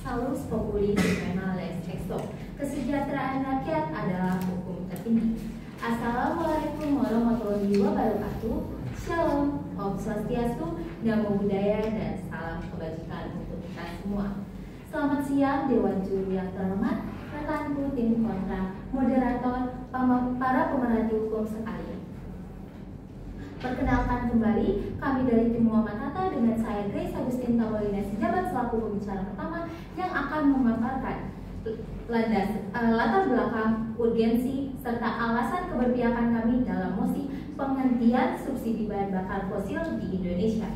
Salus populi suprema lex exto. Kesejahteraan rakyat adalah hukum tertinggi. Assalamualaikum warahmatullahi wabarakatuh. Shalom, Om Swastiastu, Namo Buddhaya, dan salam kebajikan untuk kita semua. Selamat siang Dewan Juri yang terhormat, rekanku tim kontra, moderator, para pemerhati hukum sekalian. Perkenalkan kembali, kami dari tim Muhammad Hatta dengan saya Grace Agustin Taulina Sejabat selaku pembicara pertama yang akan memaparkan latar belakang, urgensi, serta alasan keberpihakan kami dalam mosi penghentian subsidi bahan bakar fosil di Indonesia.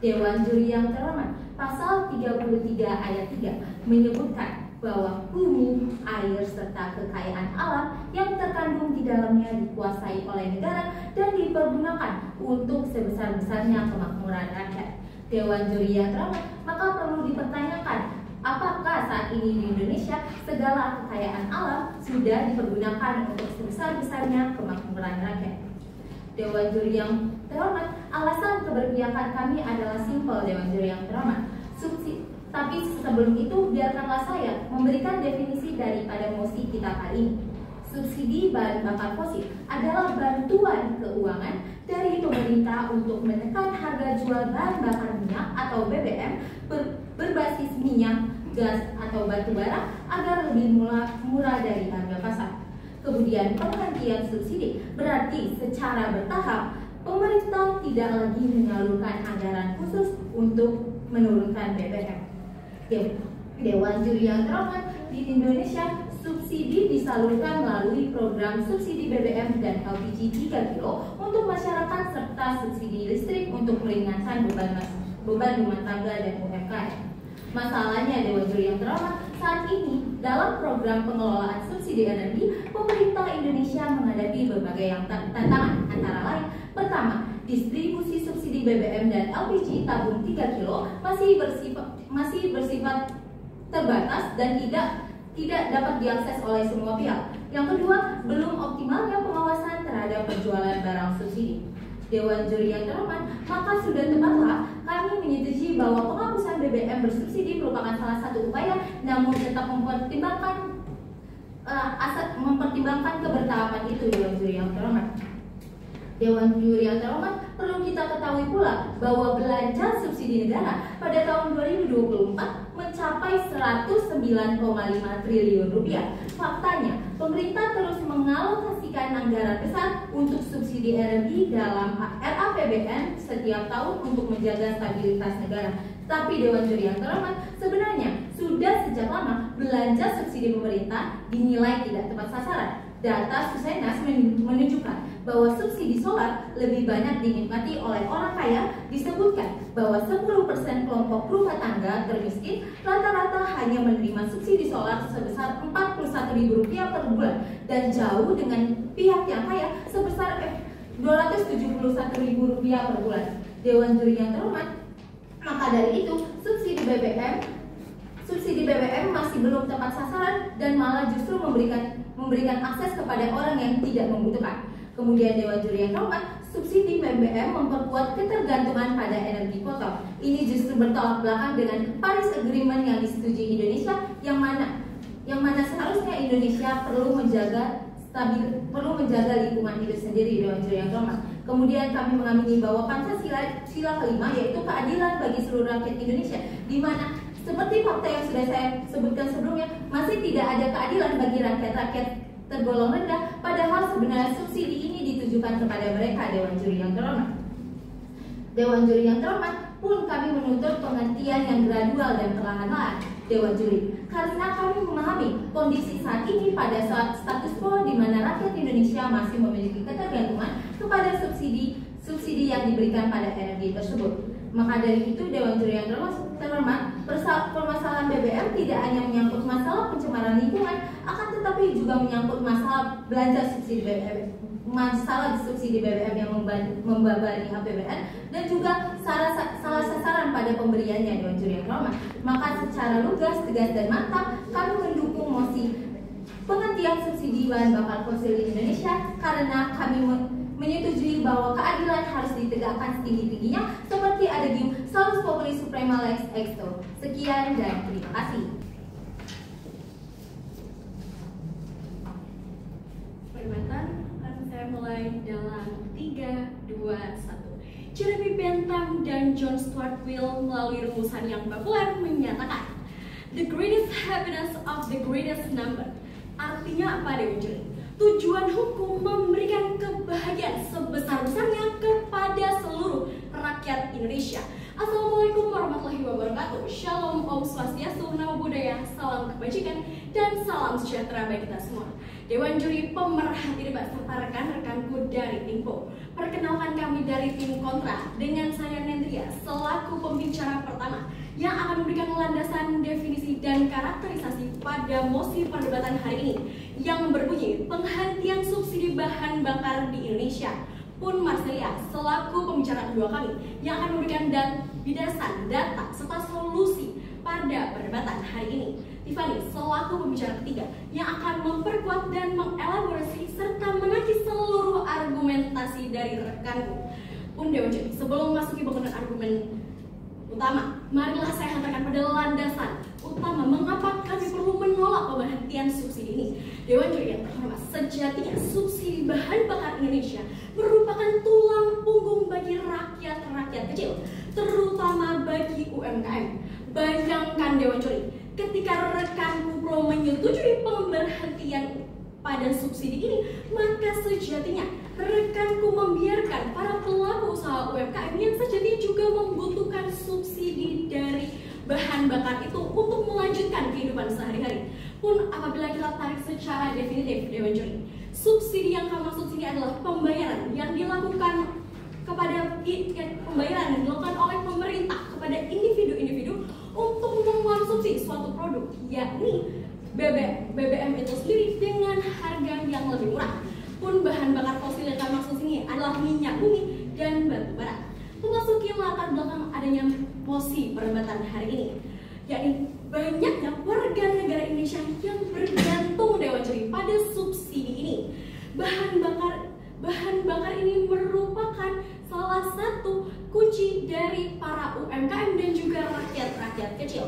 Dewan Juri yang terhormat, pasal 33 ayat 3 menyebutkan bahwa bumi, air, serta kekayaan alam yang terkandung di dalamnya dikuasai oleh negara dan dipergunakan untuk sebesar-besarnya kemakmuran rakyat. Dewan Juri yang terhormat, maka perlu dipertanyakan, apakah saat ini di Indonesia segala kekayaan alam sudah dipergunakan untuk sebesar-besarnya kemakmuran rakyat? Dewan Juri yang terhormat, alasan keberpihakan kami adalah simpel, Dewan Juri yang terhormat. Tapi sebelum itu, biarkanlah saya memberikan definisi daripada mosi kita kali ini. Subsidi bahan bakar fosil adalah bantuan keuangan dari pemerintah untuk menekan harga jual bahan bakar minyak atau BBM berbasis minyak, gas, atau batu bara agar lebih murah dari harga pasar. Kemudian penghentian subsidi berarti secara bertahap pemerintah tidak lagi menyalurkan anggaran khusus untuk menurunkan BBM. Dewan Juri yang terhormat, di Indonesia subsidi disalurkan melalui program subsidi BBM dan LPG 3 kilo untuk masyarakat serta subsidi listrik untuk meringankan beban rumah tangga dan UMKM. Masalahnya, Dewan Juri yang terhormat, saat ini dalam program pengelolaan subsidi energi, pemerintah Indonesia menghadapi berbagai tantangan, antara lain: pertama, distribusi subsidi BBM dan LPG tabung 3 kilo masih bersifat terbatas dan tidak dapat diakses oleh semua pihak. Yang kedua, belum optimalnya pengawasan terhadap penjualan barang subsidi. Dewan Juri yang terhormat, maka sudah tepatlah kami menyetujui bahwa penghapusan BBM bersubsidi merupakan salah satu upaya, namun tetap mempertimbangkan kebertahapan itu, Dewan Juri yang terhormat. Dewan Juri yang terhormat, perlu kita ketahui pula bahwa belanja subsidi negara pada tahun 2024 mencapai 109,5 triliun rupiah. Faktanya, pemerintah terus mengalokasikan anggaran besar untuk subsidi energi dalam RAPBN setiap tahun untuk menjaga stabilitas negara. Tapi Dewan Juri yang terhormat, sebenarnya sudah sejak lama belanja subsidi pemerintah dinilai tidak tepat sasaran. Data Susenas menunjukkan bahwa subsidi solar lebih banyak dinikmati oleh orang kaya. Disebutkan bahwa 10% kelompok rumah tangga termiskin rata-rata hanya menerima subsidi solar sebesar Rp41.000 per bulan, dan jauh dengan pihak yang kaya sebesar Rp271.000 per bulan. Dewan Juri yang terhormat, maka dari itu subsidi BBM masih belum tepat sasaran dan malah justru memberikan akses kepada orang yang tidak membutuhkan. Kemudian Dewan Juri yang terhormat, subsidi BBM memperkuat ketergantungan pada energi kotor. Ini justru bertolak belakang dengan Paris Agreement yang disetujui Indonesia, yang mana seharusnya Indonesia perlu menjaga lingkungan hidup sendiri, Dewan Juri yang terhormat. Kemudian kami mengamini bahwa Pancasila kelima yaitu keadilan bagi seluruh rakyat Indonesia, di mana seperti fakta yang sudah saya sebutkan sebelumnya, masih tidak ada keadilan bagi rakyat-rakyat tergolong rendah, padahal sebenarnya subsidi ini ditujukan kepada mereka, Dewan Juri yang terhormat. Dewan Juri yang terhormat pun kami menuntut penghentian yang gradual dan perlahan-lahan, Dewan Juri, karena kami memahami kondisi saat ini pada saat status quo di mana rakyat Indonesia masih memiliki ketergantungan kepada subsidi yang diberikan pada energi tersebut. Maka dari itu, Dewan Juri yang terhormat, permasalahan BBM tidak hanya menyangkut masalah pencemaran lingkungan, akan tetapi juga menyangkut masalah belanja subsidi BBM, masalah subsidi BBM yang membebani APBN, dan juga salah sasaran pada pemberiannya, Dewan Juri yang terhormat. Maka secara lugas, tegas, dan mantap kami mendukung mosi penghentian subsidi bahan bakar fosil di Indonesia, karena kami menyetujui bahwa keadilan harus ditegakkan setinggi-tingginya seperti adagium Salus Populi Suprema Lex Exto. Sekian dan terima kasih. Perdebatan akan saya mulai dalam 3, 2, 1. Jeremy Bentham dan John Stuart Mill melalui rumusan yang populer menyatakan the greatest happiness of the greatest number. Artinya apa, Dewi Juli? Tujuan hukum memberikan kebahagiaan sebesar-besarnya kepada seluruh rakyat Indonesia. Assalamualaikum warahmatullahi wabarakatuh. Shalom, Om Swastiastu, Namo Buddhaya, salam kebajikan, dan salam sejahtera bagi kita semua. Dewan Juri, pemerhati debat, serta rekan-rekanku dari Timpo. Perkenalkan kami dari tim kontra dengan saya Nendria selaku pembicara pertama yang akan memberikan landasan, definisi, dan karakterisasi pada mosi perdebatan hari ini yang berbunyi penghentian subsidi bahan bakar di Indonesia. Pun Marcelia selaku pembicara kedua kami yang akan memberikan bidasan, data, serta solusi pada perdebatan hari ini. Tiffany selaku pembicara ketiga yang akan memperkuat dan mengelaborasi serta menangkis seluruh argumentasi dari rekanku. Pun Dewan Juri, sebelum masuki bangunan argumen utama, marilah saya hantarkan pada landasan utama mengapa kami perlu menolak pemberhentian subsidi ini. Dewan Juri yang terhormat, sejatinya subsidi bahan bakar Indonesia merupakan tulang punggung bagi rakyat-rakyat kecil, terutama bagi UMKM. Bayangkan Dewan Juri, ketika rekanku pro menyetujui pemberhentian pada subsidi ini, maka sejatinya rekanku membiarkan para pelaku usaha UMKM yang sejatinya juga membutuhkan subsidi dari bahan bakar itu untuk melanjutkan kehidupan sehari-hari. Pun apabila kita tarik secara definitif, Dewan Juri, subsidi yang kami maksud sini adalah pembayaran yang dilakukan oleh pemerintah kepada individu-individu untuk mengkonsumsi suatu produk, yakni BBM itu sendiri dengan harga yang lebih murah. Pun bahan bakar fosil yang kami maksud sini adalah minyak bumi dan batu bara. Memasuki latar belakang adanya mosi perdebatan hari ini, yakni banyaknya warga negara Indonesia yang bergantung Dewan Juri pada subsidi ini. Bahan bakar ini merupakan salah satu kunci dari para UMKM dan juga rakyat-rakyat kecil.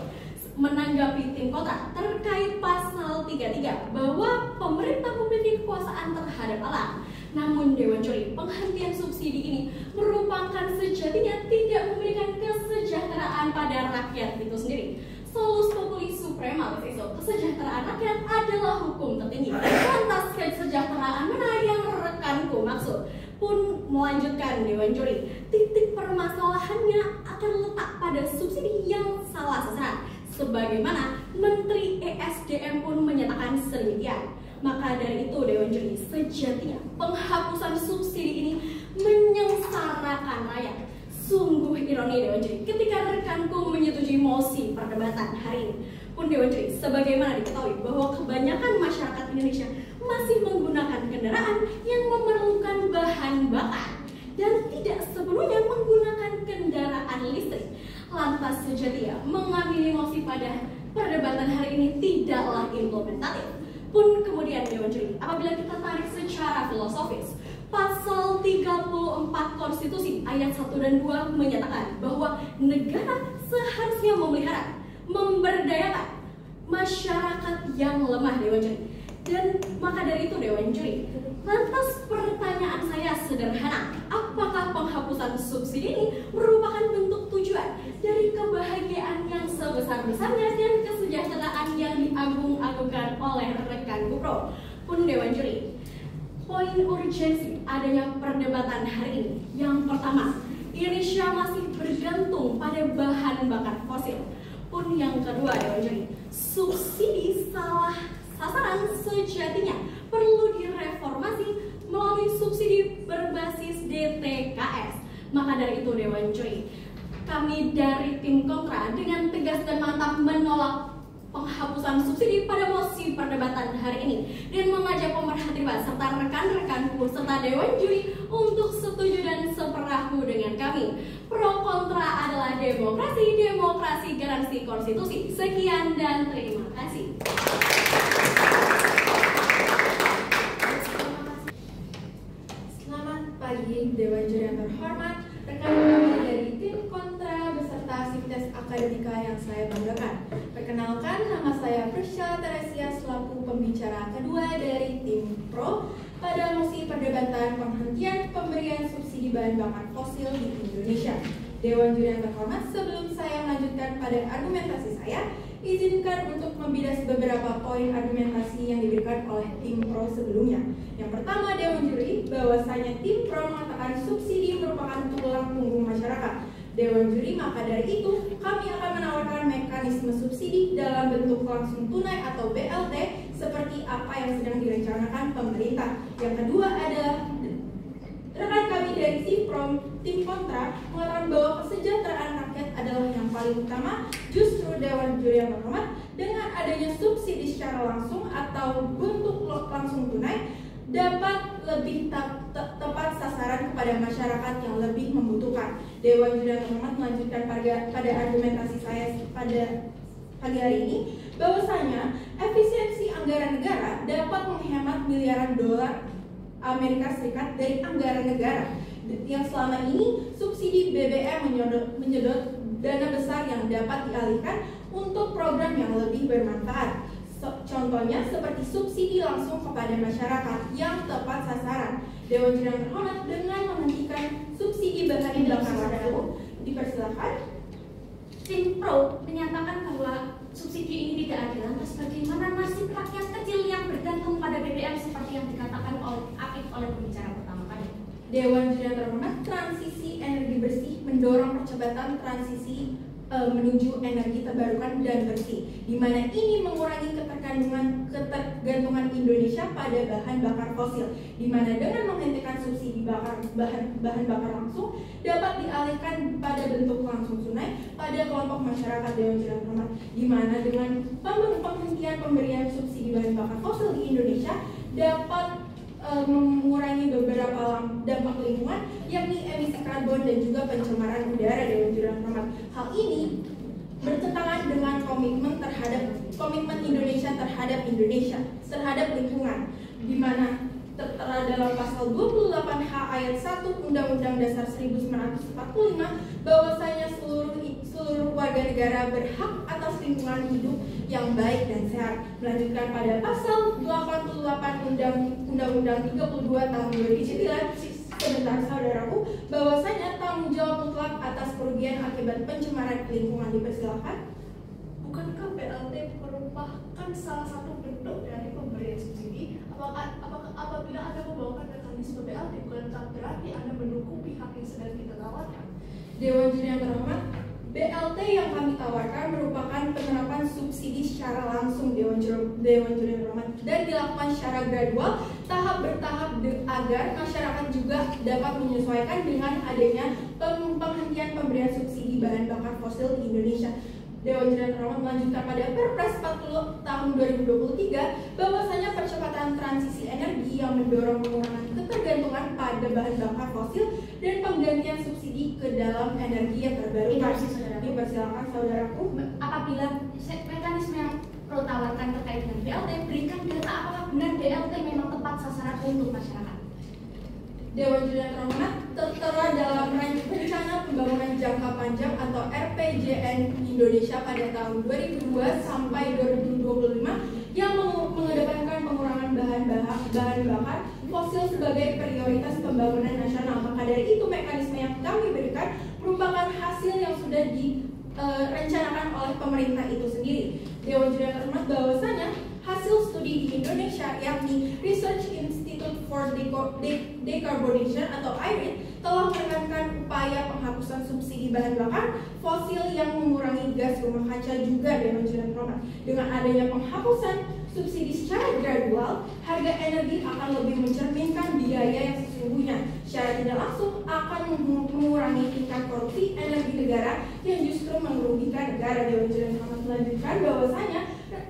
Menanggapi tim kontra terkait pasal 33 bahwa pemerintah memiliki kekuasaan terhadap alam. Namun Dewan Juri, penghentian subsidi ini merupakan sejatinya tidak memberikan kesejahteraan pada rakyat itu sendiri. Solus Populi Suprema Lex Exto, kesejahteraan rakyat adalah hukum tertinggi. Lantas kesejahteraan mana yang rekanku maksud? Pun melanjutkan Dewan Juri, titik permasalahannya akan letak pada subsidi yang salah sasaran, sebagaimana Menteri ESDM pun menyatakan sedemikian. Maka dari itu Dewan Juri, sejatinya penghapusan subsidi ini menyengsarakan rakyat. Sungguh ironi Dewan Juri ketika rekanku menyetujui mosi perdebatan hari ini. Pun Dewan Juri, sebagaimana diketahui bahwa kebanyakan masyarakat Indonesia masih menggunakan kendaraan yang memerlukan bahan bakar dan tidak sepenuhnya menggunakan kendaraan listrik. Lantas sejatinya mengambil mosi pada perdebatan hari ini tidaklah implementatif. Pun kemudian Dewan Juri, apabila kita tarik secara filosofis, pasal 34 Konstitusi ayat 1 dan 2 menyatakan bahwa negara seharusnya memelihara, memberdayakan masyarakat yang lemah, Dewan Juri. Dan maka dari itu Dewan Juri, lantas pertanyaan saya sederhana, apakah penghapusan subsidi ini merupakan bentuk tujuan dari kebahagiaan yang sebesar-besarnya dan kesejahteraan yang diagung-agungkan oleh rekan Kupro? Pun Dewan Juri, poin urgensi adanya perdebatan hari ini, yang pertama, Indonesia masih bergantung pada bahan bakar fosil. Pun yang kedua Dewan Juri, subsidi salah sasaran sejatinya perlu direformasi melalui subsidi berbasis DTKS. Maka dari itu Dewan Juri, kami dari tim kontra dengan tegas dan mantap menolak penghapusan subsidi pada mosi perdebatan hari ini dan mengajak pemerhati debat serta rekan-rekanku serta Dewan Juri untuk setuju dan seperahu dengan kami. Pro kontra adalah demokrasi garansi konstitusi. Sekian dan terima kasih. Selamat pagi Dewan Juri yang terhormat, rekan kami dari tim kontra beserta Sivitas Akademika yang saya banggakan. Perkenalkan, nama saya Prisha Teresia selaku pembicara kedua dari tim Pro pada mosi perdebatan penghentian pemberian subsidi bahan bakar fosil di Indonesia. Dewan Juri yang terhormat, sebelum saya melanjutkan pada argumentasi saya, izinkan untuk membidas beberapa poin argumentasi yang diberikan oleh tim Pro sebelumnya. Yang pertama, Dewan Juri, bahwasanya tim Pro mengatakan subsidi merupakan tulang punggung masyarakat. Dewan Juri, maka dari itu kami akan menawarkan mekanisme subsidi dalam bentuk langsung tunai atau BLT seperti apa yang sedang direncanakan pemerintah. Yang kedua adalah rekan kami dari tim kontra mengatakan bahwa kesejahteraan rakyat adalah yang paling utama. Justru Dewan Juri yang terhormat, dengan adanya subsidi secara langsung atau bentuk langsung tunai dapat lebih tepat sasaran kepada masyarakat yang lebih membutuhkan. Dewan Juri yang terhormat melanjutkan pada argumentasi saya pada pagi hari ini, bahwasanya efisiensi anggaran negara dapat menghemat miliaran dolar Amerika Serikat dari anggaran negara yang selama ini subsidi BBM menyedot dana besar yang dapat dialihkan untuk program yang lebih bermanfaat. Contohnya seperti subsidi langsung kepada masyarakat yang tepat sasaran. Dewan Juri yang terhormat, dengan menghentikan subsidi bahan bakar langsung, dipersilakan. Tim Pro menyatakan bahwa subsidi ini tidak adil. Lantas bagaimana nasib rakyat kecil yang bergantung pada BBM seperti yang dikatakan oleh pembicara pertama tadi? Dewan Juri yang terhormat, transisi energi bersih mendorong percepatan transisi menuju energi terbarukan dan bersih, di mana ini mengurangi ketergantungan Indonesia pada bahan bakar fosil, di mana dengan menghentikan subsidi bahan bakar langsung dapat dialihkan pada bentuk langsung tunai pada kelompok masyarakat. Dewan Juri yang terhormat, di mana dengan penghentian pemberian subsidi bahan bakar fosil di Indonesia dapat mengurangi beberapa dampak lingkungan, yakni emisi karbon dan juga pencemaran udara. Dewan Juri yang terhormat, hal ini bertentangan dengan komitmen Indonesia terhadap lingkungan, di mana tertera dalam pasal 28H ayat 1 Undang-Undang Dasar 1945 bahwasanya seluruh warga negara berhak atas lingkungan hidup yang baik dan sehat. Melanjutkan pada pasal 88 Undang-Undang 32 tahun 2009, sebentar saudaraku, bahwasanya tanggung jawab mutlak atas kerugian akibat pencemaran lingkungan. Dipersilakan. Bukankah BLT merupakan salah satu bentuk dari pemberian subsidi? Apabila Anda membawakan mekanisme BLT, bukankah berarti Anda mendukung pihak yang sedang kita tawarkan? Dewan Juri yang terhormat, BLT yang kami tawarkan merupakan penerapan subsidi secara langsung Dewan Juri yang terhormat, dan dilakukan secara gradual, tahap bertahap agar masyarakat juga dapat menyesuaikan dengan adanya penghentian pemberian subsidi bahan bakar fosil di Indonesia. Dewan Juri yang terhormat melanjutkan pada Perpres 40 tahun 2023 bahwasanya percepatan transisi energi yang mendorong pengurangan ketergantungan pada bahan bakar fosil dan penggantian subsidi ke dalam energi yang terbarukan. Dipersilakan saudaraku. Apabila mekanisme yang Pro tawarkan terkait dengan BLT, berikan data apakah benar BLT memang tepat sasaran untuk masyarakat. Dewan Juri yang terhormat, tertera dalam Rencana Pembangunan Jangka Panjang atau RPJN Indonesia pada tahun 2002 sampai 2025 yang mengedepankan pengurangan bahan bakar fosil sebagai prioritas pembangunan nasional. Maka dari itu mekanisme yang kami berikan merupakan hasil yang sudah direncanakan oleh pemerintah itu sendiri. Dewan Juri yang terhormat, bahwasanya hasil studi di Indonesia yakni Research Institute for Decarbonization atau IRID telah menekankan upaya penghapusan subsidi bahan bakar fosil yang mengurangi gas rumah kaca juga. Dewan Juri yang terhormat, dengan adanya penghapusan subsidi secara gradual, harga energi akan lebih mencerminkan biaya yang sesungguhnya. Secara tidak langsung akan mengurangi tingkat korupsi energi negara yang justru merugikan negara. Dewan Juri yang terhormat melanjutkan bahwasanya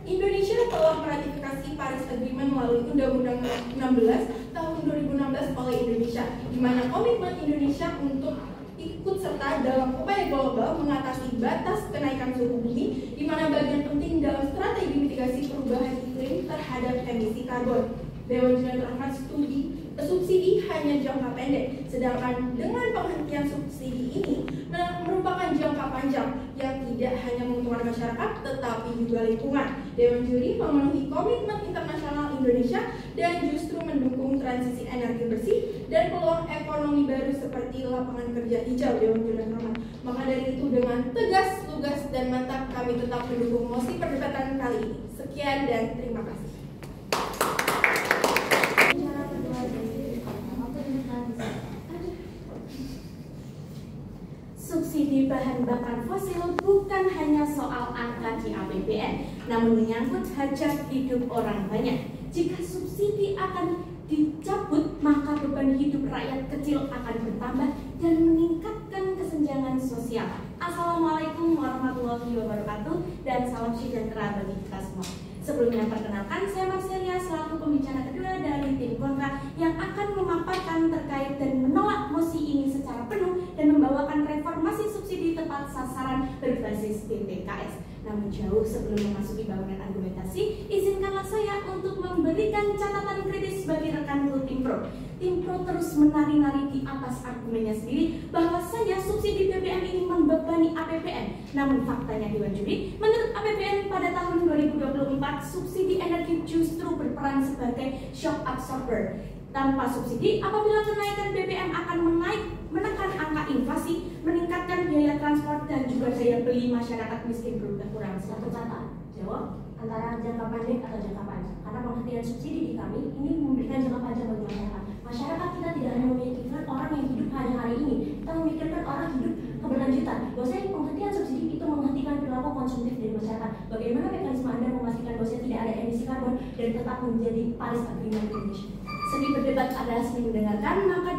Indonesia telah meratifikasi Paris Agreement melalui Undang-Undang 16 tahun 2016 oleh Indonesia, di mana komitmen Indonesia untuk ikut serta dalam upaya global mengatasi batas kenaikan suhu bumi, di mana bagian penting dalam strategi mitigasi perubahan iklim terhadap emisi karbon. Dewan Juri yang terhormat, studi subsidi hanya jangka pendek, sedangkan dengan penghentian subsidi ini merupakan jangka panjang yang tidak hanya menguntungkan masyarakat tetapi juga lingkungan. Dewan juri memenuhi komitmen internasional Indonesia dan justru mendukung transisi energi bersih dan peluang ekonomi baru seperti lapangan kerja hijau. Dewan juri terhormat. Maka dari itu dengan tegas, lugas, dan mantap kami tetap mendukung mosi perdebatan kali ini. Sekian dan terima kasih. Subsidi bahan bakar fosil bukan hanya soal angka di APBN, namun menyangkut hajat hidup orang banyak. Jika subsidi akan dicabut, maka beban hidup rakyat kecil akan bertambah dan meningkatkan kesenjangan sosial. Assalamualaikum warahmatullahi wabarakatuh dan salam sejahtera bagi kita semua. Sebelumnya perkenalkan, saya Marcelia selaku pembicara kedua dari tim kontra yang akan memaparkan terkait dan menolak mosi ini secara penuh dan membawakan reformasi subsidi tepat sasaran berbasis PPKS. Namun jauh sebelum memasuki bangunan argumentasi, izinkanlah saya untuk memberikan catatan kritis bagi rekanku tim pro. Tim pro terus menari-nari di atas argumennya sendiri bahwasanya subsidi BBM ini membebani APBN. Namun faktanya Dewan Juri, menurut APBN pada tahun 2024 subsidi energi justru berperan sebagai shock absorber. Tanpa subsidi, apabila kenaikan BBM akan menekan angka inflasi, meningkatkan biaya transport dan juga daya beli masyarakat miskin berkurang. Satu kata, jawab antara jangka pendek atau jangka panjang. Karena penghentian subsidi di kami ini memberikan jangka panjang bagi masyarakat. Masyarakat kita tidak hanya memikirkan orang yang hidup hanya hari ini, kita memikirkan orang hidup keberlanjutan. Bahwasanya penghentian subsidi itu menghentikan perilaku konsumtif dari masyarakat. Bagaimana mekanisme Anda memastikan bahwasanya tidak ada emisi karbon dan tetap menjadi Paris Agreement Indonesia? Seni berdebat adalah seni mendengarkan, maka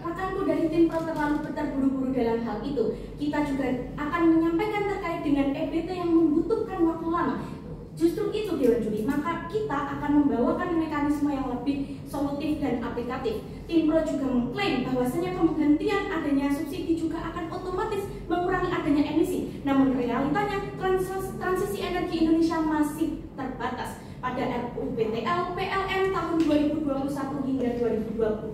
rekanku dari tim pro terlalu terburu-buru dalam hal itu. Kita juga akan menyampaikan terkait dengan EBT yang membutuhkan waktu lama. Justru itu Dewan Juri, maka kita akan membawakan mekanisme yang lebih solutif dan aplikatif. Tim pro juga mengklaim bahwasanya penggantian adanya subsidi juga akan otomatis mengurangi adanya emisi. Namun realitanya transisi energi Indonesia masih terbatas. Pada RUU PTL PLN tahun 2021 hingga 2030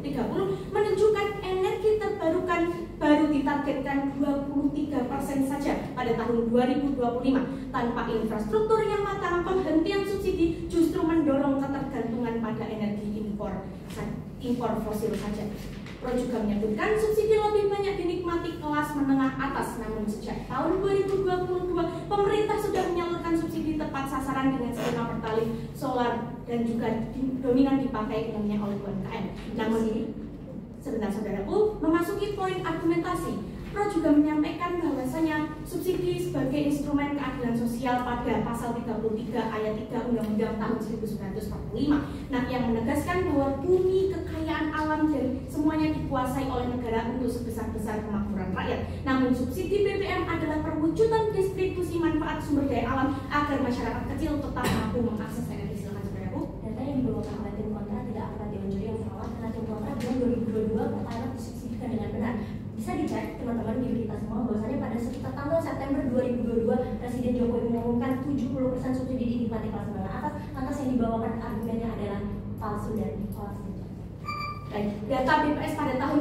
menunjukkan energi terbarukan baru ditargetkan 23% saja pada tahun 2025. Tanpa infrastruktur yang matang, penghentian subsidi justru mendorong ketergantungan pada energi impor fosil saja. Pro juga menyebutkan subsidi lebih banyak dinikmati kelas menengah atas, namun sejak tahun 2022 pemerintah sudah menyalurkan subsidi tepat sasaran dengan skema pertalite, solar dan juga dominan dipakai umumnya oleh UMKM. Namun ini, sebentar saudaraku, memasuki poin argumentasi. Pro juga menyampaikan bahwasanya subsidi sebagai instrumen keadilan sosial pada pasal 33 ayat 3 Undang-Undang tahun 1945. Nah, yang menegaskan bahwa bumi, kekayaan alam dan semuanya dikuasai oleh negara untuk sebesar-besar kemakmuran rakyat. Namun subsidi BBM adalah perwujudan distribusi manfaat sumber daya alam agar masyarakat kecil tetap mampu mengakses energi. Silakan saudaraku. Data yang dibawakan oleh tim kontra tidak akan Dewan Juri yang salah karena tim kontra bulan 2022 pertalite disubsidikan dengan benar. Bisa dicek teman-teman di kita semua bahwasanya pada tanggal September 2022 Presiden Jokowi mengumumkan 70% subsidi dinikmati kelas menengah atas, lantas yang dibawakan argumennya adalah palsu dan hoax. Data BPS pada tahun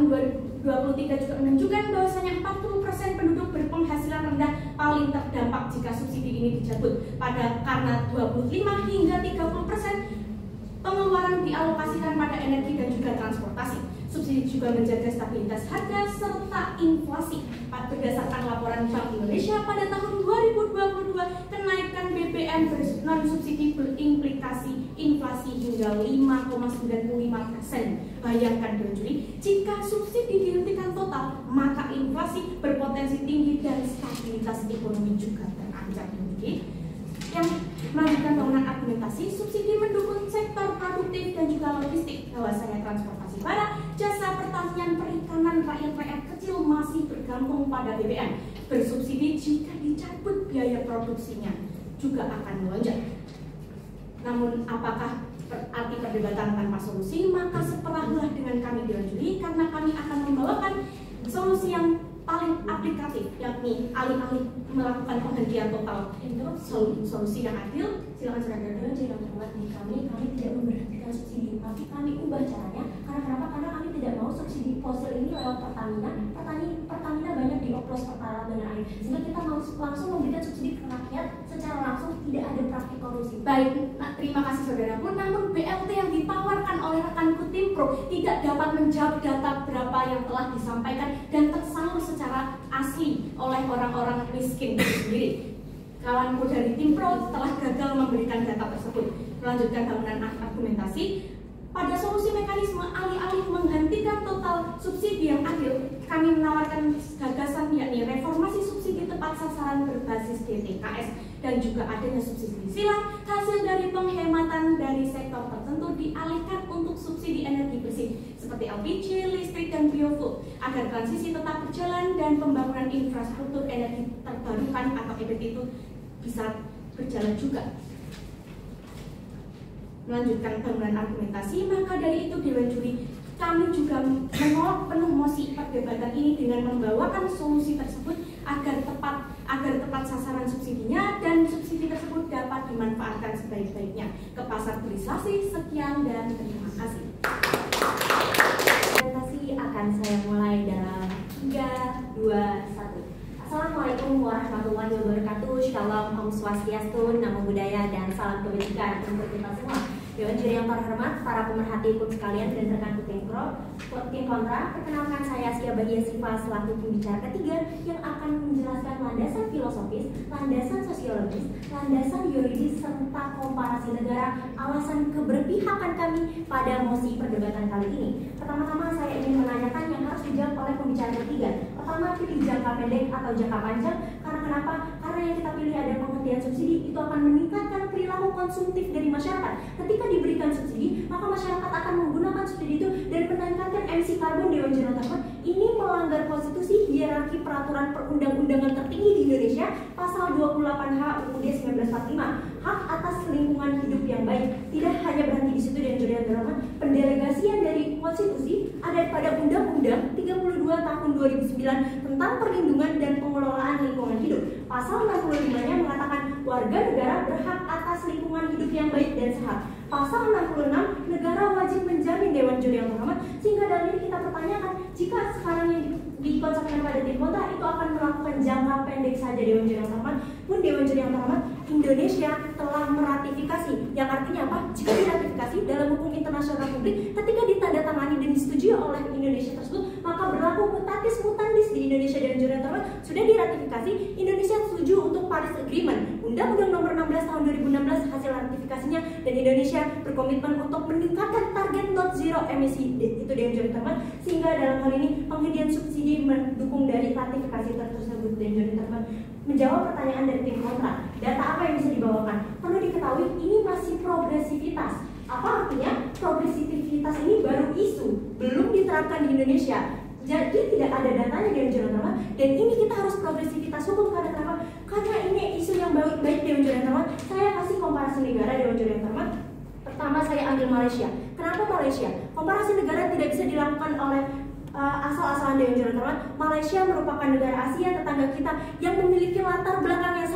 2023 juga menunjukkan bahwasanya 40% penduduk berpenghasilan rendah paling terdampak jika subsidi ini dicabut. Karena 25 hingga 30% pengeluaran dialokasikan pada energi dan juga transportasi. Subsidi juga menjaga stabilitas harga serta inflasi. Berdasarkan laporan Bank Indonesia pada tahun 2022, kenaikan BBM non subsidi berimplikasi inflasi hingga 5,95%. Bayangkan Dewan Juri, jika subsidi dihentikan total, maka inflasi berpotensi tinggi dan stabilitas ekonomi juga terancam. Yang melanjutkan bangunan argumentasi, subsidi mendukung sektor produktif dan juga logistik. Bahwasanya transportasi barang, jasa pertanian, perikanan, rakyat kecil masih bergantung pada BBM. Bersubsidi jika dicabut biaya produksinya juga akan melonjak. Namun apakah arti perdebatan tanpa solusi? Maka seperahlah dengan kami Dewan Juri, karena kami akan membawakan solusi yang paling aplikatif, yakni alih-alih melakukan penghentian total solusi yang adil. Silakan saudara dengan jadi terhormat di kami tidak memberhentikan subsidi, tapi kami ubah caranya. Karena kenapa? Karena kami tidak mau subsidi fosil ini lewat Pertamina. Pertamina banyak dioplos pertalite dengan air, sehingga kita mau langsung memberikan subsidi ke rakyat secara langsung, tidak ada praktik korupsi. Baik, terima kasih saudaraku. Namun BLT yang ditawarkan oleh rekanku tim pro tidak dapat menjawab data berapa yang telah disampaikan dan tersalur secara asli oleh orang-orang miskin itu sendiri. Kawanku dari tim pro telah gagal memberikan data tersebut. Melanjutkan bangunan argumentasi, pada solusi mekanisme alih-alih menghentikan total subsidi yang adil, kami menawarkan gagasan yakni reformasi subsidi tepat sasaran berbasis DTKS dan juga adanya subsidi silang hasil dari penghematan dari sektor tertentu dialihkan untuk subsidi energi bersih seperti LPG, listrik, dan biofuel agar transisi tetap berjalan dan pembangunan infrastruktur energi terbarukan atau EBT itu bisa berjalan juga. Melanjutkan bangunan argumentasi, maka dari itu Dewan Juri kami juga menolak penuh mosi perdebatan ini dengan membawakan solusi tersebut agar tepat sasaran subsidinya dan subsidi tersebut dapat dimanfaatkan sebaik-baiknya ke pasar turisasi. Sekian dan terima kasih. Presentasi akan saya mulai dalam 3, 2, 1. Assalamualaikum warahmatullahi wabarakatuh. Shalom, Om Swastiastu, Namo Buddhaya, dan salam kebajikan untuk kita semua. Dewan Juri yang terhormat, para pemerhati hukum sekalian dan rekan tim kontra, perkenalkan saya Askia Bahia Siva selaku pembicara ketiga yang akan menjelaskan landasan filosofis, landasan sosiologis, landasan yuridis, serta komparasi negara, alasan keberpihakan kami pada mosi perdebatan kali ini. Pertama-tama saya ingin menanyakan yang harus dijawab oleh pembicara ketiga. Pertama, pilih jangka pendek atau jangka panjang. Karena kenapa? Karena yang kita pilih ada penghentian subsidi, itu akan meningkatkan perilaku konsumtif dari masyarakat. Ketika diberikan subsidi, maka masyarakat akan menggunakan subsidi itu dan meningkatkan emisi karbon. Dewan Juri tersebut ini melanggar konstitusi, hierarki peraturan perundang-undangan tertinggi di Indonesia, pasal 28H UUD 1945, hak atas lingkungan hidup yang baik. Tidak hanya berhenti di situ, Dewan Juri yang terhormat, pendelegasian dari konstitusi ada pada Undang-Undang 32 tahun 2009 tentang perlindungan dan pengelolaan lingkungan hidup. Pasal 65-nya mengatakan warga negara berhak atas lingkungan hidup yang baik dan sehat. Pasal 66, negara wajib menjamin. Dewan Juri yang terhormat, sehingga dalam ini kita pertanyakan, jika sekarang yang dikonsepkan pada tim kontra itu akan melakukan jangka pendek saja. Dewan Juri yang terhormat, pun Dewan Juri yang terhormat, Indonesia telah meratifikasi, yang artinya apa? Jika diratifikasi dalam hukum internasional publik, ketika ditandatangani dan disetujui oleh Indonesia tersebut, maka berlaku mutatis mutandis di Indonesia. Dewan Juri yang terhormat, sudah diratifikasi, Indonesia setuju untuk Paris Agreement, Undang-Undang Nomor 16 tahun 2016 hasil ratifikasinya, dan Indonesia berkomitmen untuk meningkatkan target net zero emisi. Itu Dewan Juri yang terhormat, sehingga dalam hal ini penghentian subsidi mendukung dari ratifikasi tersebut. Dewan Juri yang terhormat, menjawab pertanyaan dari tim kontra, data apa yang bisa dibawakan? Perlu diketahui ini masih progresivitas. Apa artinya? Progresivitas ini baru isu, belum diterapkan di Indonesia. Jadi tidak ada datanya Dewan Juri yang terhormat, dan ini kita harus progresivitas hukum. Karena kenapa? Karena ini isu yang baik Dewan Juri yang terhormat. Saya kasih komparasi negara Dewan Juri yang terhormat. Pertama saya ambil Malaysia. Kenapa Malaysia? Komparasi negara tidak bisa dilakukan oleh asal-asalan. Dewan Juri yang terhormat, Malaysia merupakan negara Asia tetangga kita yang memiliki latar belakang yang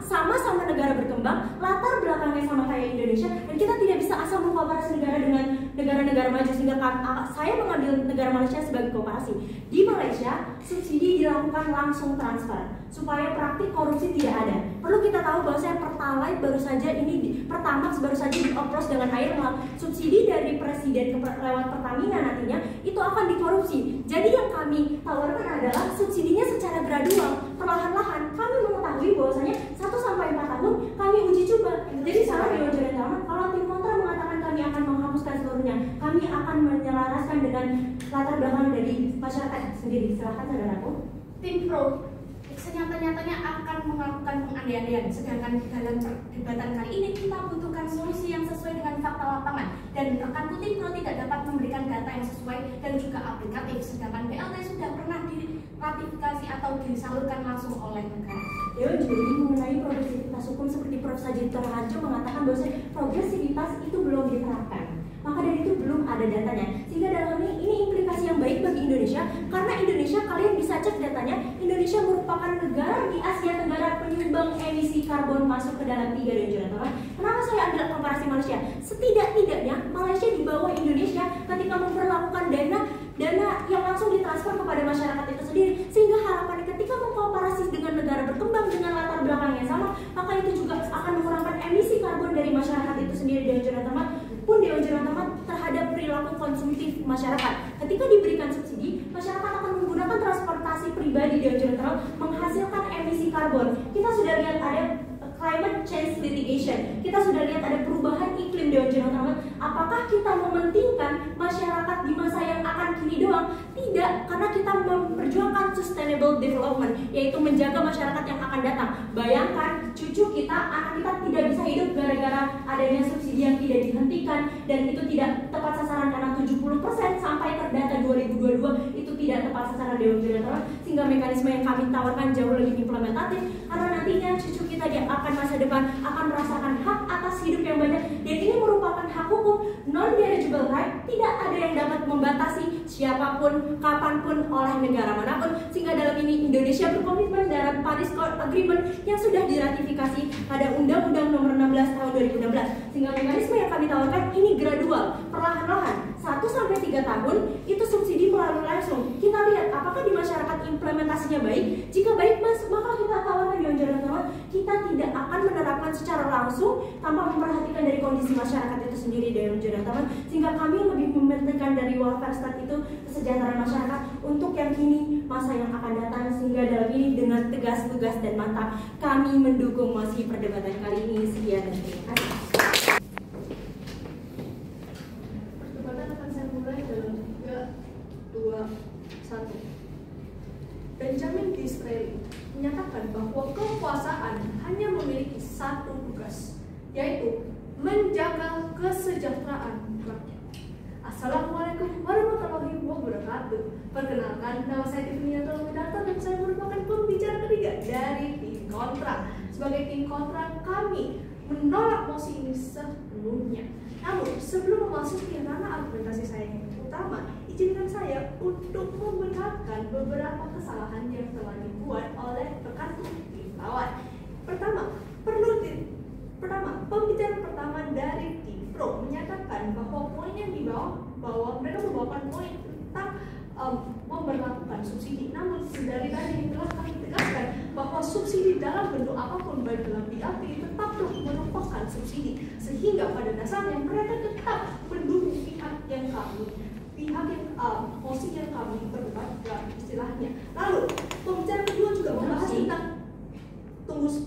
sama-sama negara berkembang, latar belakangnya sama kayak Indonesia, dan kita tidak bisa asal mengkomparasi negara dengan negara-negara maju. Sehingga saya mengambil negara Malaysia sebagai komparasi. Di Malaysia, subsidi dilakukan langsung transfer supaya praktik korupsi tidak ada. Perlu kita tahu bahwa Pertalite baru saja Pertamax baru saja dioplos dengan air. Subsidi dari presiden lewat Pertamina nantinya itu akan dikorupsi. Jadi yang kami tawarkan adalah subsidinya secara gradual, perlahan-lahan. Kami mengetahui bahwasanya 1-4 tahun kami uji coba. Jadi salah Dewan Juri yang terhormat, kalau tim kontra mengatakan kami akan menghapuskan seluruhnya, kami akan menyelaraskan dengan latar belakang dari masyarakat sendiri. Silahkan saudaraku. Tim pro senyata-nyatanya akan melakukan pengandaian, sedangkan dalam perdebatan kali ini kita butuhkan solusi yang sesuai dengan fakta lapangan, dan rekan tim pro tidak dapat memberikan data yang sesuai dan juga aplikatif, sedangkan BLT sudah pernah diratifikasi atau disalurkan langsung oleh negara. Dewan Juri mengenai progresivitas hukum seperti Prof. Sajid Raharjo mengatakan bahwa progresivitas itu belum diterapkan. Maka dari itu belum ada datanya. Sehingga dalam ini implikasi yang baik bagi Indonesia Indonesia karena Indonesia, kalian bisa cek datanya, Indonesia merupakan negara di Asia Tenggara penyumbang emisi karbon masuk ke dalam 3 dewan juara teman. Kenapa saya ambil komparasi Malaysia? Setidak-tidaknya Malaysia di bawah Indonesia ketika memperlakukan dana yang langsung ditransfer kepada masyarakat itu sendiri, sehingga harapannya ketika mengkomparasi dengan negara berkembang dengan latar belakang yang sama, maka itu juga akan mengurangi emisi karbon dari masyarakat itu sendiri. Dewan juara teman pun Dewan juara teman terhadap perilaku konsumtif masyarakat. Ketika diberikan subsidi, masyarakat akan menggunakan transportasi pribadi Dewan juara teman menghasilkan emisi karbon. Kita sudah lihat ada climate change litigation, kita sudah lihat ada perubahan iklim Dewan juara teman. Apakah kita mementingkan masyarakat di masa yang akan kini doang? Tidak, karena kita memperjuangkan sustainable development, yaitu menjaga masyarakat yang akan datang. Bayangkan cucu kita, anak kita tidak bisa hidup gara-gara adanya subsidi yang tidak dihentikan, dan itu tidak tepat sasaran karena 70% sampai terdata 2022 itu tidak tepat sasaran Dewan juara teman, sehingga mekanisme yang kami tawarkan jauh lebih implementatif, karena nantinya cucu kita di akan masa depan akan merasakan hak atas hidup yang banyak, dan ini merupakan hak hukum non-derigible right, tidak ada yang dapat membatasi siapapun, kapanpun oleh negara manapun, sehingga dalam ini Indonesia berkomitmen dalam Paris Agreement yang sudah diratifikasi pada Undang-Undang Nomor 16 Tahun 2016, sehingga mekanisme yang kami tawarkan ini gradual, perlahan-lahan, 1-3 tahun itu subsidi melalui langsung. Kita lihat apakah di masyarakat implementasinya baik. Jika baik maka kita tawarkan Dewan juara teman, kita tidak akan menerapkan secara langsung tanpa memperhatikan dari kondisi masyarakat itu sendiri Dewan juara teman, sehingga kami lebih mementingkan dari welfare state itu kesejahteraan masyarakat untuk yang kini masa yang akan datang, sehingga dalam ini dengan tegas, lugas, dan mantap kami mendukung mosi perdebatan kali ini. Sekian dan terima kasih. Benjamin Disraeli menyatakan bahwa kekuasaan hanya memiliki satu tugas, yaitu menjaga kesejahteraan rakyat. Assalamualaikum warahmatullahi wabarakatuh. Perkenalkan, nama saya Tiffany Antonomedata dan saya merupakan pembicara ketiga dari tim kontra. Sebagai tim kontra, kami menolak mosi ini sepenuhnya. Namun, sebelum memasuki ranah argumentasi saya yang utama, izinkan saya untuk membenarkan beberapa kesalahan yang telah dibuat oleh rekan tim lawan. Pertama, pembicara pertama dari tim pro menyatakan bahwa poin yang dibawa mereka membawakan poin tentang memberlakukan subsidi. Namun dari tadi yang telah kami tegaskan bahwa subsidi dalam bentuk apapun, baik dalam BLT, tetaplah merupakan subsidi, sehingga pada dasarnya mereka tetap mendukung pihak yang mosi yang kami perdebatkan istilahnya. Lalu pembicara kedua juga membahas tentang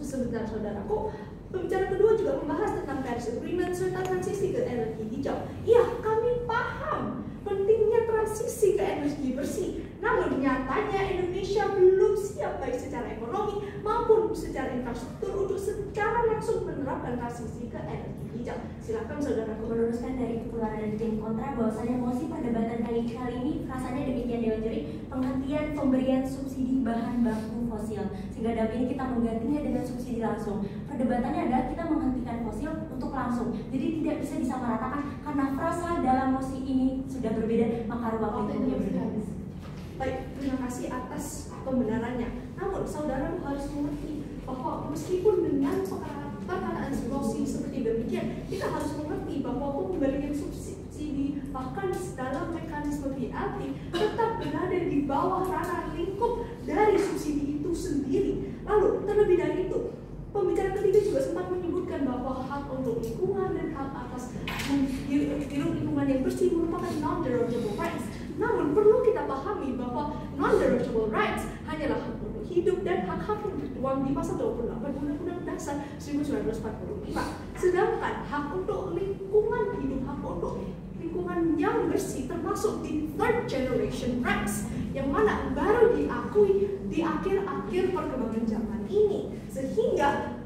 sebentar saudaraku. Pembicara kedua juga membahas tentang Paris Agreement serta transisi ke energi hijau. Iya, kami paham pentingnya transisi ke energi bersih. Namun nyatanya Indonesia belum siap baik secara ekonomi maupun secara infrastruktur untuk secara langsung menerapkan transisi ke energi hijau. Silakan saudara. Meluruskan dari keluaran dari tim kontra bahwasanya mosi perdebatan kali ini rasanya demikian Dewan Juri, penghentian pemberian subsidi bahan baku fosil, sehingga dalam ini kita menggantinya dengan subsidi langsung. Perdebatannya adalah kita menghentikan fosil untuk langsung, jadi tidak bisa disamaratakan karena frasa dalam mosi ini sudah berbeda, maka ruang lingkupnya berbeda. Baik, terima kasih atas pembenarannya. Namun saudara harus mengerti bahwa meskipun dengan perkataan mosi seperti demikian, kita harus mengerti bahwa pemberian subsidi bahkan dalam mekanisme BLT tetap berada di bawah ranah lingkup dari subsidi itu sendiri. Lalu terlebih dari itu, pembicara ketiga juga sempat menyebutkan bahwa hak untuk lingkungan dan hak atas hirup lingkungan yang bersih merupakan non-derogable rights. Namun perlu kita pahami bahwa non-derogable rights hanyalah hak untuk hidup dan hak-hak yang tertuang di pasal 28 Undang-Undang Dasar 1945. Sedangkan hak untuk lingkungan hidup, hak untuk lingkungan yang bersih termasuk di third generation rights yang mana baru diakui di akhir-akhir perkembangan zaman ini, sehingga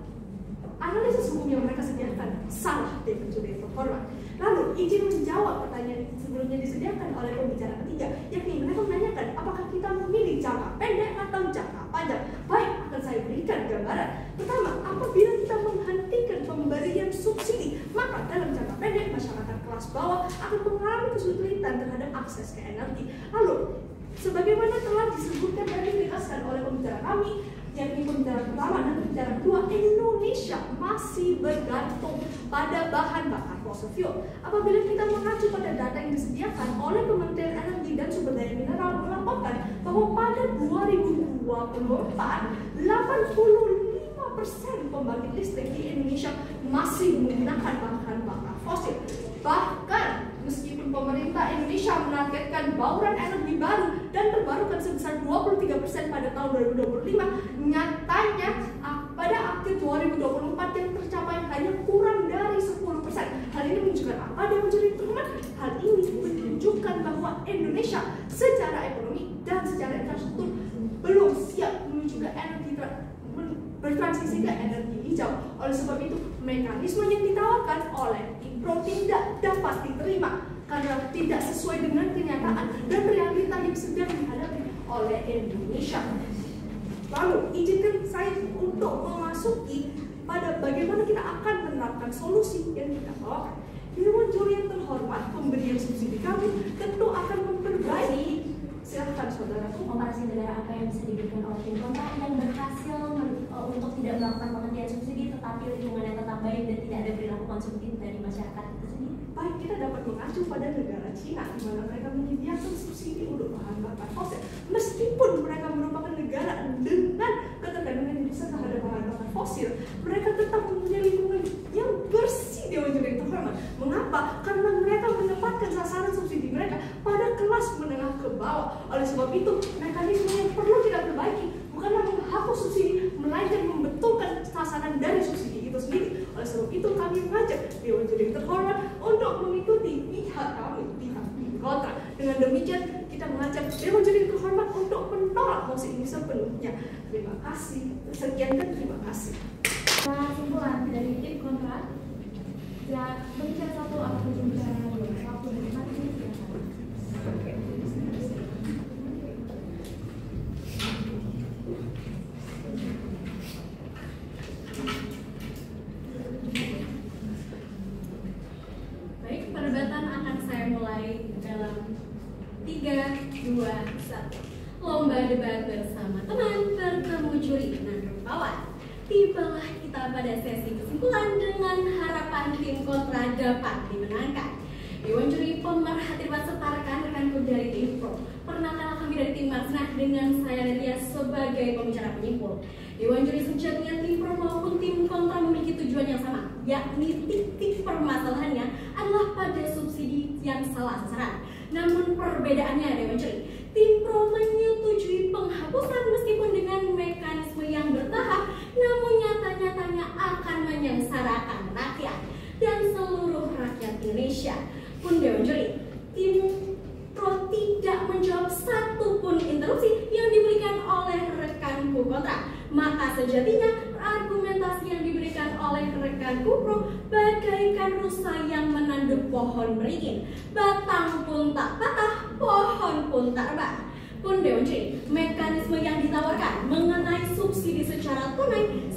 analisis hukum yang mereka sediakan salah dan mencuri terhormat. Lalu izin menjawab pertanyaan sebelumnya disediakan oleh pembicara ketiga, yakni mereka menanyakan apakah kita memilih jangka pendek atau jangka panjang. Baik, akan saya berikan gambaran. Pertama, apabila kita menghentikan pemberian subsidi, maka dalam jangka pendek masyarakat kelas bawah akan mengalami kesulitan terhadap akses ke energi. Lalu Sebagaimana telah disebutkan dan ditegaskan oleh pembicara kami, yakni pembicara pertama dan pembicara kedua, Indonesia masih bergantung pada bahan bakar fossil fuel. Apabila kita mengacu pada data yang disediakan oleh Kementerian Energi dan Sumber Daya Mineral melaporkan bahwa pada 2024, 85% pembangkit listrik di Indonesia masih menggunakan bahan bakar fosil. Bahkan meskipun pemerintah Indonesia menargetkan bauran energi baru dan terbarukan sebesar 23% pada tahun 2025, nyatanya pada akhir 2024 yang tercapai hanya kurang dari 10%. Hal ini menunjukkan apa? Dia menjadi teman. Hal ini menunjukkan bahwa Indonesia secara ekonomi dan secara infrastruktur belum siap menuju ke energi bertransisi ke energi hijau. Oleh sebab itu, mekanisme yang ditawarkan oleh Timpro tidak dapat diterima karena tidak sesuai dengan kenyataan dan realita yang sedang dihadapi oleh Indonesia. Lalu, izinkan saya untuk memasuki pada bagaimana kita akan menerapkan solusi yang kita bawakan. Dewan Juri yang terhormat, pemberian subsidi kami tentu akan memperbaiki. Silahkan saudara. Operasi negara apa yang bisa diberikan oleh tim kontra yang berhasil untuk tidak melakukan penghentian subsidi tetapi lingkungannya tetap baik dan tidak ada perilaku konsumtif dari masyarakat itu sendiri? Baik, kita dapat mengacu pada negara Cina di mana mereka menyediakan subsidi untuk bahan bakar fosil. Meskipun mereka merupakan negara dengan ketergantungan yang besar terhadap bahan bakar fosil, mereka tetap mempunyai lingkungan yang bersih. Dewan Juri yang terhormat. Mengapa? Karena mereka menempatkan sasaran subsidi mereka pada kelas menengah ke bawah. Oleh sebab itu, mekanisme yang perlu kita perbaiki bukanlah menghapus subsidi, melainkan membetulkan sasaran dari subsidi itu sendiri. Oleh sebab itu, kami mengajak Dewan Juri yang terhormat untuk mengikuti pihak kami, pihak kontra. Dengan demikian, kita mengajak Dewan Juri yang terhormat untuk menolak mosi ini sepenuhnya. Terima kasih. Sekian dan terima kasih. Kesimpulan dari tim kontra. Ya, berbicara satu atau berbicara dua, waktu dari mana ini silakan. Baik, perdebatan akan saya mulai dalam 3, 2, 1. Lomba debat bersama teman bertemu juri. Nah, kawan, tibalah kita pada sesi kesimpulan dengan harapan tim kontra dapat dimenangkan. Dewan Juri pemerhati debat serta rekan-rekanku dari Timpro. Perkenalkan kami dari tim Marsnah dengan saya Nadia sebagai pembicara penyimpul. Dewan Juri sejatinya Timpro maupun tim kontra memiliki tujuan yang sama, yakni titik permasalahannya adalah pada subsidi yang salah sasaran. Namun perbedaannya Dewan Juri, Timpro menyetujui penghapusan meskipun dengan mekanisme yang bertahap, namun nyata-nyatanya akan menyengsarakan rakyat dan seluruh rakyat Indonesia. Pun Dewan Juri, Timpro tidak menjawab satupun interupsi yang diberikan oleh rekanku kontra. Maka sejatinya argumentasi yang diberikan oleh rekanku pro bagaikan rusa yang menanduk pohon beringin. Batang pun tak patah, pohon pun tak rebah. Pun Dewan Juri, mekanisme yang ditawarkan mengenai subsidi secara tunai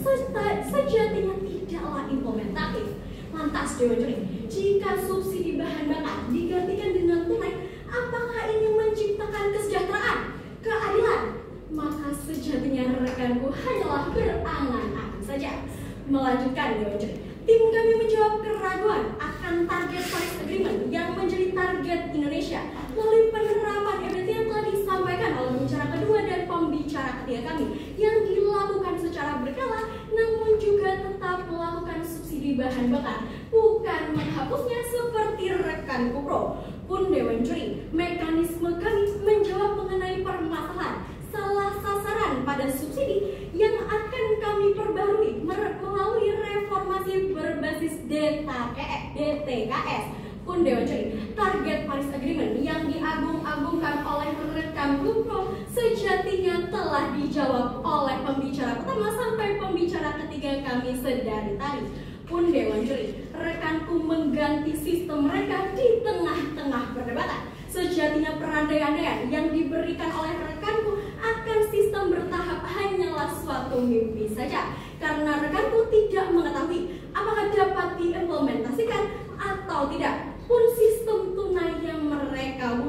sejatinya tidaklah implementatif. Lantas Dewan Juri, jika subsidi bahan bakar digantikan dengan tunai, apakah ini menciptakan kesejahteraan, keadilan? Maka sejatinya rekanku hanyalah berangan-angan saja. Melanjutkan Dewan Juri, tim kami menjawab keraguan akan target Paris Agreement yang menjadi target Indonesia melalui penerapan EBT yang telah disampaikan oleh pembicara kedua dan pembicara ketiga kami yang dilakukan secara berkala, namun juga tetap melakukan subsidi bahan bakar, bukan menghapusnya seperti rekan Kupro. Pun Dewan Juri, mekanisme kami menjawab mengenai permasalahan salah sasaran pada subsidi yang akan kami perbarui melalui reformasi berbasis DTKS. Pun Dewan Juri, target Paris Agreement yang diagung-agungkan oleh rekan Kupro sejatinya telah dijawab oleh pembicara pertama sampai pembicara ketiga kami sedari tadi. Pun Dewan Juri, rekanku mengganti sistem mereka di tengah-tengah perdebatan. Sejatinya perandai-andaian yang diberikan oleh rekanku akan sistem bertahap hanyalah suatu mimpi saja, karena rekanku tidak mengetahui apakah dapat diimplementasikan atau tidak. Pun sistem tunai yang mereka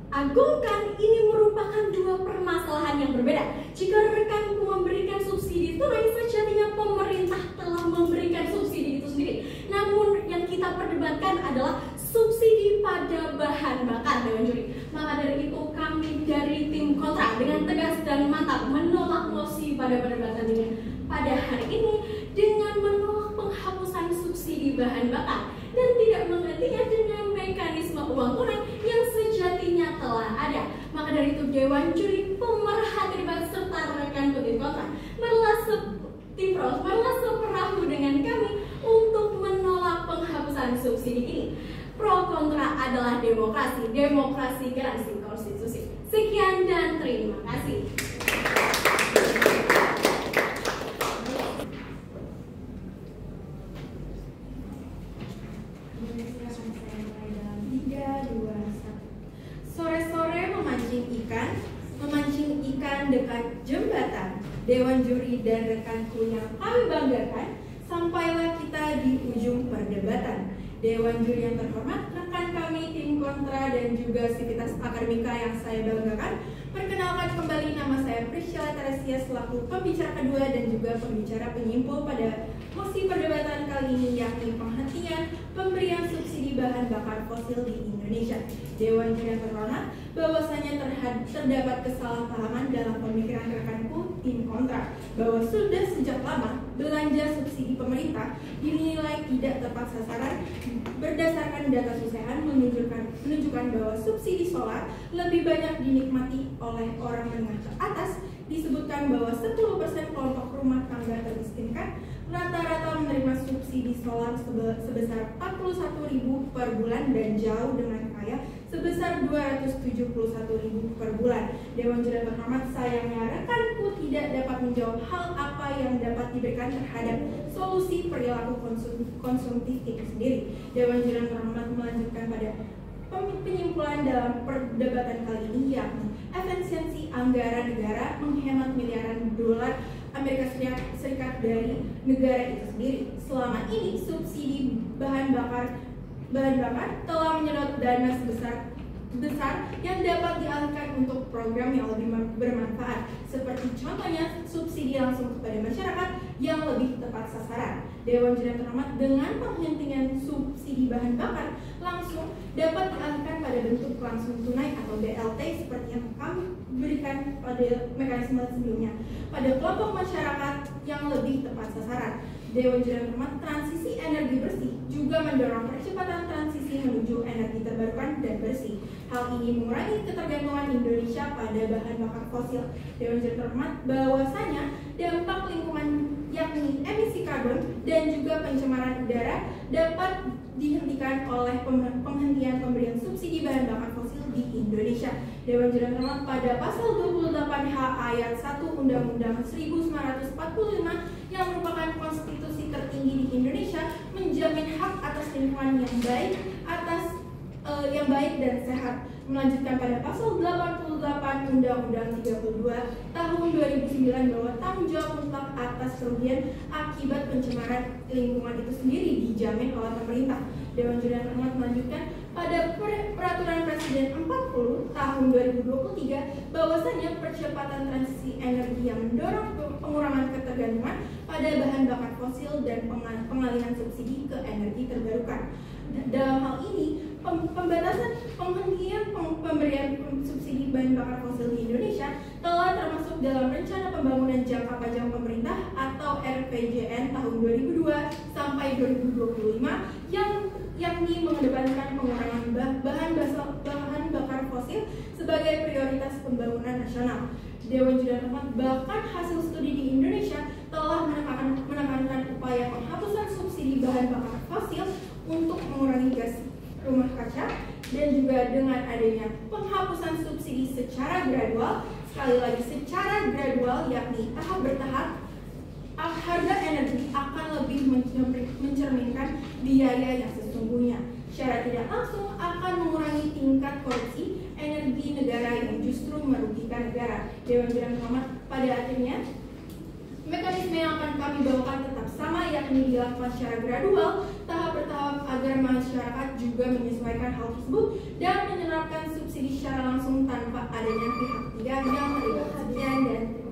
agungkan ini merupakan permasalahan yang berbeda. Jika rekanku memberikan subsidi tunai, sejatinya pemerintah telah memberikan subsidi itu sendiri. Namun yang kita perdebatkan adalah subsidi pada bahan bakar, Dewan Juri. Maka dari itu kami dari tim kontra dengan tegas dan mantap menolak mosi pada perdebatan ini pada hari ini dengan menolak penghapusan subsidi bahan bakar dan tidak menggantinya dengan mekanisme uang tunai yang sejatinya telah ada. Maka dari itu Dewan Juri, pemerhati debat serta rekan tim kontra marilah seperahu dengan kami untuk menolak penghapusan subsidi ini. Pro kontra adalah demokrasi, demokrasi garansi konstitusi. Sekian dan terima kasih. Sore-sore memancing ikan dekat jembatan. Dewan Juri dan rekanku yang kami banggakan, sampailah kita di ujung perdebatan. Dewan Juri yang terhormat, rekan kami tim kontra dan juga sivitas akademika yang saya banggakan, perkenalkan kembali nama saya Priscilla Teresia selaku pembicara kedua dan juga pembicara penyimpul pada mosi perdebatan kali ini, yakni penghentian pemberian subsidi bahan bakar fosil di Indonesia. Dewan Juri yang terhormat, bahwasanya terdapat kesalahpahaman dalam pemikiran rekanku tim kontra bahwa sudah sejak lama belanja subsidi pemerintah dinilai tidak tepat sasaran. Berdasarkan data Susehan menunjukkan bahwa subsidi solar lebih banyak dinikmati oleh orang menengah ke atas. Disebutkan bahwa 10% kelompok rumah tangga termiskinkan rata-rata menerima subsidi solar sebesar 41.000 per bulan dan jauh dengan kaya sebesar 271.000 per bulan. Dewan Juri terhormat, sayangnya rekanku tidak dapat menjawab hal apa yang dapat diberikan terhadap solusi perilaku konsumtif itu sendiri. Dewan Juri terhormat melanjutkan pada penyimpulan dalam perdebatan kali ini, yakni efisiensi anggaran negara menghemat miliaran dolar Amerika Serikat dari negara itu sendiri. Selama ini subsidi bahan bakar telah menyedot dana besar yang dapat dialihkan untuk program yang lebih bermanfaat, seperti contohnya subsidi langsung kepada masyarakat yang lebih tepat sasaran. Dewan Juri terhormat, dengan penghentian subsidi bahan bakar langsung dapat dialihkan pada bentuk langsung tunai atau BLT seperti yang kami berikan pada mekanisme sebelumnya pada kelompok masyarakat yang lebih tepat sasaran. Dewan Juri terhormat, transisi energi bersih juga mendorong percepatan transisi menuju energi terbarukan dan bersih. Hal ini mengurangi ketergantungan Indonesia pada bahan bakar fosil. Dewan Juri terhormat, bahwasanya dampak lingkungan yakni emisi karbon dan juga pencemaran udara dapat dihentikan oleh penghentian pemberian subsidi bahan bakar fosil di Indonesia. Dewan Juri terhormat, pada pasal 28H ayat 1 Undang-Undang 1945 yang merupakan konstitusi tertinggi di Indonesia menjamin hak atas lingkungan yang baik dan sehat. Melanjutkan pada pasal 88 Undang-Undang 32 tahun 2009 bahwa tanggung jawab mutlak atas kerugian akibat pencemaran lingkungan itu sendiri dijamin oleh pemerintah. Dewan Juri terhormat melanjutkan pada Peraturan Presiden 40 tahun 2023 bahwasanya percepatan transisi energi yang mendorong pengurangan ketergantungan pada bahan bakar fosil dan pengalihan subsidi ke energi terbarukan. Dalam hal ini, pembatasan penghentian pemberian subsidi bahan bakar fosil di Indonesia telah termasuk dalam Rencana Pembangunan Jangka Panjang Pemerintah atau RPJN tahun 2002 sampai 2025 yang yakni mengedepankan pengurangan bahan bakar fosil sebagai prioritas pembangunan nasional. Dewan Juri terhormat, bahkan hasil studi di Indonesia telah menekankan upaya penghapusan subsidi bahan bakar fosil untuk mengurangi gas rumah kaca dan juga dengan adanya penghapusan subsidi secara gradual, sekali lagi secara gradual yakni tahap bertahap, harga energi akan lebih mencerminkan biaya yang sesungguhnya. Secara tidak langsung akan mengurangi tingkat korupsi energi negara yang justru merugikan negara. Dewan Juri terhormat, pada akhirnya mekanisme yang akan kami bawakan tetap sama, yakni dilakukan secara gradual tahap bertahap agar masyarakat juga menyesuaikan hal tersebut dan menerapkan subsidi secara langsung tanpa adanya pihak ketiga yang terlibat. Sekian dan terima